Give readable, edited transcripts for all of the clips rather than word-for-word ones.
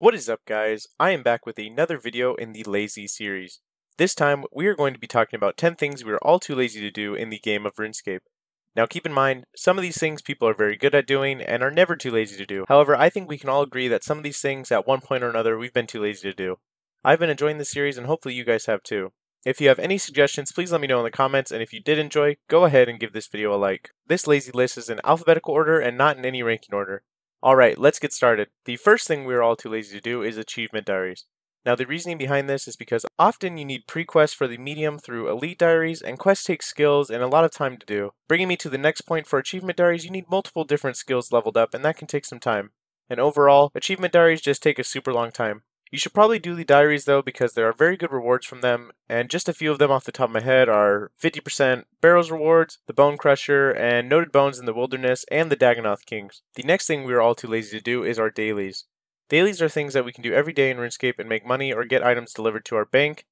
What is up, guys? I am back with another video in the Lazy series. This time, we are going to be talking about 10 things we are all too lazy to do in the game of Runescape. Now keep in mind, some of these things people are very good at doing and are never too lazy to do. However, I think we can all agree that some of these things at one point or another we've been too lazy to do. I've been enjoying this series and hopefully you guys have too. If you have any suggestions, please let me know in the comments, and if you did enjoy, go ahead and give this video a like. This lazy list is in alphabetical order and not in any ranking order. Alright, let's get started. The first thing we're all too lazy to do is achievement diaries. Now the reasoning behind this is because often you need pre-quests for the medium through elite diaries, and quests take skills and a lot of time to do. Bringing me to the next point, for achievement diaries you need multiple different skills leveled up, and that can take some time. And overall, achievement diaries just take a super long time. You should probably do the diaries though, because there are very good rewards from them, and just a few of them off the top of my head are 50% Barrows rewards, the Bone Crusher, and Noted Bones in the Wilderness, and the Dagganoth Kings. The next thing we are all too lazy to do is our dailies. Dailies are things that we can do every day in RuneScape and make money or get items delivered to our bank.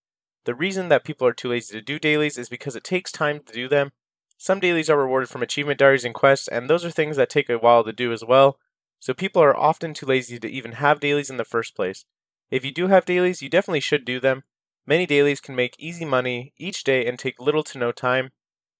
The reason that people are too lazy to do dailies is because it takes time to do them. Some dailies are rewarded from achievement diaries and quests, and those are things that take a while to do as well, so people are often too lazy to even have dailies in the first place. If you do have dailies, you definitely should do them. Many dailies can make easy money each day and take little to no time.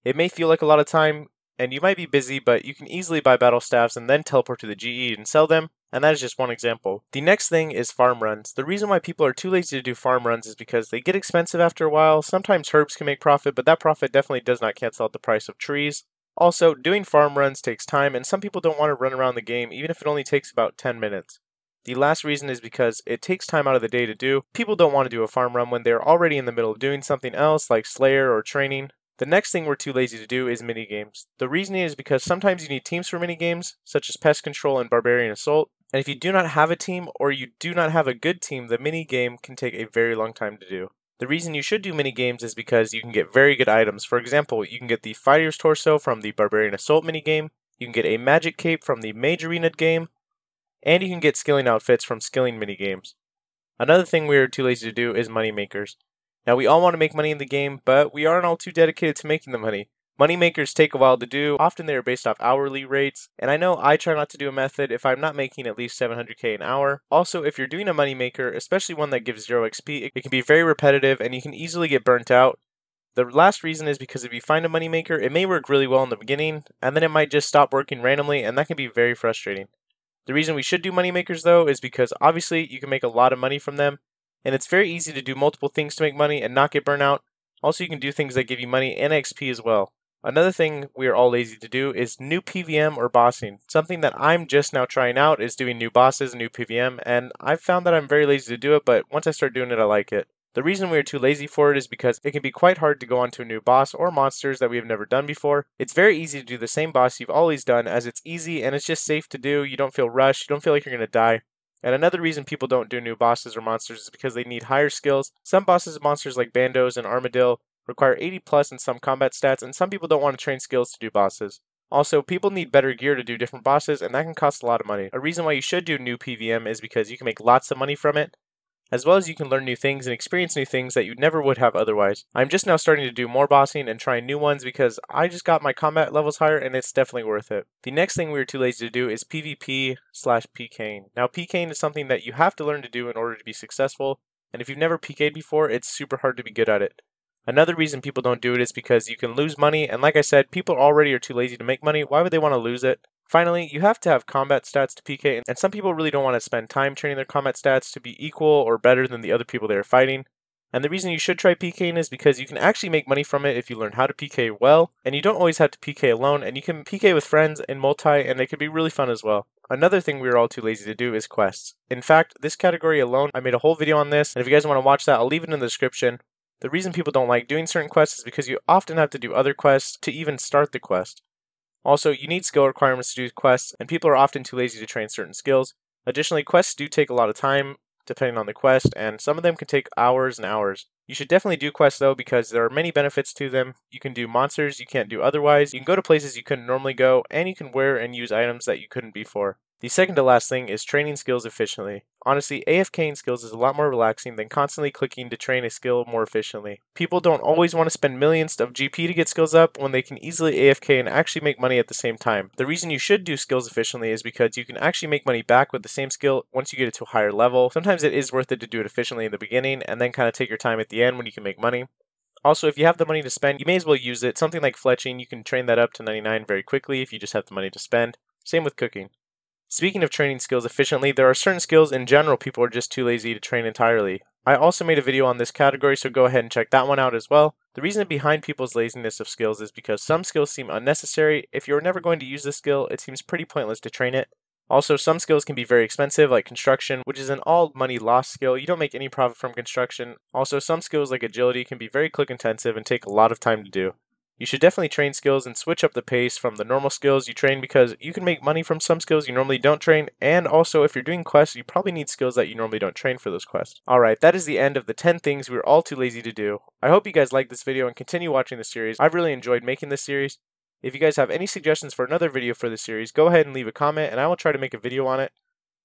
It may feel like a lot of time, and you might be busy, but you can easily buy battle staffs and then teleport to the GE and sell them, and that is just one example. The next thing is farm runs. The reason why people are too lazy to do farm runs is because they get expensive after a while. Sometimes herbs can make profit, but that profit definitely does not cancel out the price of trees. Also, doing farm runs takes time, and some people don't want to run around the game even if it only takes about 10 minutes. The last reason is because it takes time out of the day to do. People don't want to do a farm run when they're already in the middle of doing something else like Slayer or training. The next thing we're too lazy to do is minigames. The reasoning is because sometimes you need teams for minigames, such as Pest Control and Barbarian Assault, and if you do not have a team or you do not have a good team, the minigame can take a very long time to do. The reason you should do minigames is because you can get very good items. For example, you can get the Fighter's Torso from the Barbarian Assault minigame, you can get a Magic Cape from the Mage Arena game, and you can get skilling outfits from skilling minigames. Another thing we are too lazy to do is Moneymakers. Now we all want to make money in the game, but we aren't all too dedicated to making the money. Moneymakers take a while to do. Often they are based off hourly rates, and I know I try not to do a method if I'm not making at least 700k an hour. Also, if you're doing a moneymaker, especially one that gives 0 XP, it can be very repetitive and you can easily get burnt out. The last reason is because if you find a moneymaker, it may work really well in the beginning, and then it might just stop working randomly, and that can be very frustrating. The reason we should do moneymakers though is because obviously you can make a lot of money from them, and it's very easy to do multiple things to make money and not get burnt out. Also, you can do things that give you money and XP as well. Another thing we are all lazy to do is new PVM or bossing. Something that I'm just now trying out is doing new bosses and new PVM, and I've found that I'm very lazy to do it, but once I start doing it I like it. The reason we are too lazy for it is because it can be quite hard to go onto a new boss or monsters that we have never done before. It's very easy to do the same boss you've always done, as it's easy and it's just safe to do. You don't feel rushed, you don't feel like you're going to die. And another reason people don't do new bosses or monsters is because they need higher skills. Some bosses and monsters like Bandos and Armadillo require 80 plus in some combat stats, and some people don't want to train skills to do bosses. Also, people need better gear to do different bosses, and that can cost a lot of money. A reason why you should do new PVM is because you can make lots of money from it, as well as you can learn new things and experience new things that you never would have otherwise. I'm just now starting to do more bossing and trying new ones because I just got my combat levels higher and it's definitely worth it. The next thing we are too lazy to do is PvP/PKing. Now PKing is something that you have to learn to do in order to be successful, and if you've never PK'd before, it's super hard to be good at it. Another reason people don't do it is because you can lose money, and like I said, people already are too lazy to make money. Why would they want to lose it? Finally, you have to have combat stats to PK, and some people really don't want to spend time training their combat stats to be equal or better than the other people they are fighting. And the reason you should try PKing is because you can actually make money from it if you learn how to PK well, and you don't always have to PK alone, and you can PK with friends in multi, and it can be really fun as well. Another thing we are all too lazy to do is quests. In fact, this category alone, I made a whole video on this, and if you guys want to watch that, I'll leave it in the description. The reason people don't like doing certain quests is because you often have to do other quests to even start the quest. Also, you need skill requirements to do quests, and people are often too lazy to train certain skills. Additionally, quests do take a lot of time, depending on the quest, and some of them can take hours and hours. You should definitely do quests though, because there are many benefits to them. You can do monsters you can't do otherwise, you can go to places you couldn't normally go, and you can wear and use items that you couldn't before. The second to last thing is training skills efficiently. Honestly, AFKing skills is a lot more relaxing than constantly clicking to train a skill more efficiently. People don't always want to spend millions of GP to get skills up when they can easily AFK and actually make money at the same time. The reason you should do skills efficiently is because you can actually make money back with the same skill once you get it to a higher level. Sometimes it is worth it to do it efficiently in the beginning and then kind of take your time at the end when you can make money. Also, if you have the money to spend, you may as well use it. Something like fletching, you can train that up to 99 very quickly if you just have the money to spend. Same with cooking. Speaking of training skills efficiently, there are certain skills in general people are just too lazy to train entirely. I also made a video on this category, so go ahead and check that one out as well. The reason behind people's laziness of skills is because some skills seem unnecessary. If you're never going to use this skill, it seems pretty pointless to train it. Also, some skills can be very expensive, like construction, which is an all money lost skill. You don't make any profit from construction. Also, some skills like agility can be very click intensive and take a lot of time to do. You should definitely train skills and switch up the pace from the normal skills you train because you can make money from some skills you normally don't train, and also if you're doing quests, you probably need skills that you normally don't train for those quests. Alright, that is the end of the 10 things we were all too lazy to do. I hope you guys liked this video and continue watching the series. I've really enjoyed making this series. If you guys have any suggestions for another video for this series, go ahead and leave a comment and I will try to make a video on it.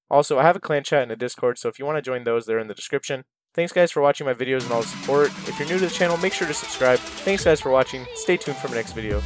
Also, I have a clan chat and a Discord, so if you want to join those, they're in the description. Thanks guys for watching my videos and all the support. If you're new to the channel, make sure to subscribe. Thanks guys for watching. Stay tuned for my next video.